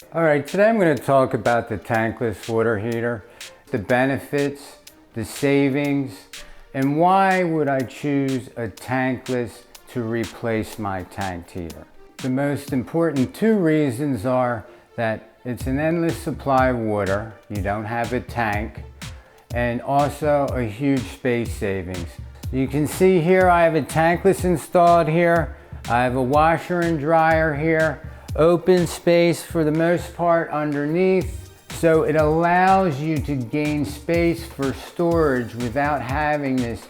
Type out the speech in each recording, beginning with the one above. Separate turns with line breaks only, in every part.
All right, today I'm going to talk about the tankless water heater, the benefits, the savings, and why would I choose a tankless to replace my tanked heater. The most important two reasons are that it's an endless supply of water, you don't have a tank, and also a huge space savings. You can see here I have a tankless installed here, I have a washer and dryer here, open space for the most part underneath, so it allows you to gain space for storage without having this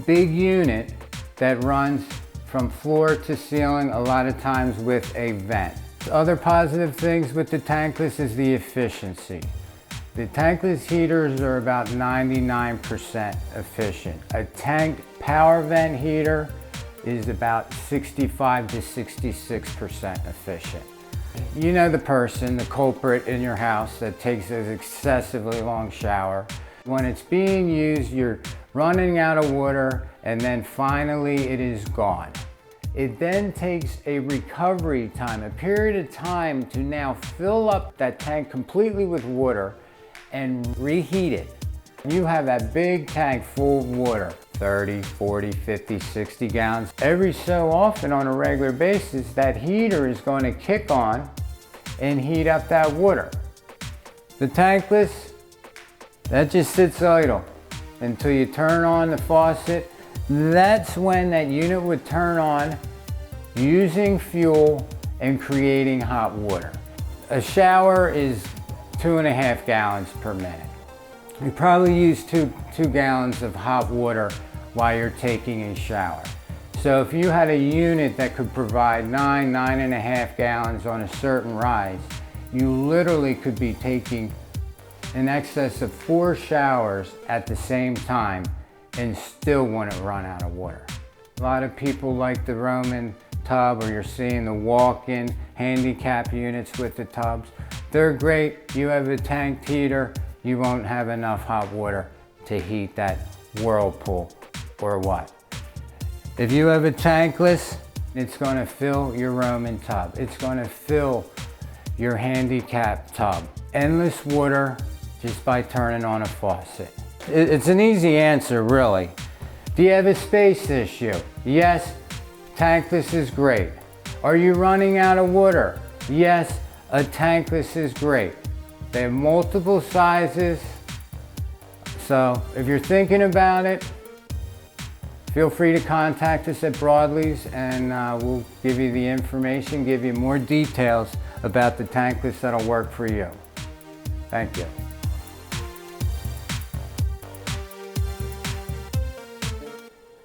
big unit that runs from floor to ceiling, a lot of times with a vent. Other positive things with the tankless is the efficiency. The tankless heaters are about 99% efficient. A tanked power vent heater is about 65 to 66% efficient. You know the person, the culprit in your house that takes an excessively long shower. When it's being used, you're running out of water and then finally it is gone. It then takes a recovery time, a period of time to now fill up that tank completely with water and reheat it. You have that big tank full of water, 30, 40, 50, 60 gallons. Every so often on a regular basis, that heater is going to kick on and heat up that water. The tankless, that just sits idle until you turn on the faucet. That's when that unit would turn on, using fuel and creating hot water. A shower is 2.5 gallons per minute. You probably use two gallons of hot water while you're taking a shower. So if you had a unit that could provide 9.5 gallons on a certain rise, you literally could be taking in excess of 4 showers at the same time and still wouldn't run out of water. A lot of people like the Roman tub, or you're seeing the walk-in handicap units with the tubs. They're great. You have a tanked heater, you won't have enough hot water to heat that whirlpool or what. If you have a tankless, it's going to fill your Roman tub. It's going to fill your handicap tub. Endless water just by turning on a faucet. It's an easy answer, really. Do you have a space issue? Yes, tankless is great. Are you running out of water? Yes, a tankless is great. They have multiple sizes, so if you're thinking about it, feel free to contact us at Broadley's and we'll give you the information, give you more details about the tankless that'll work for you. Thank you.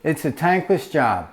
It's a tankless job.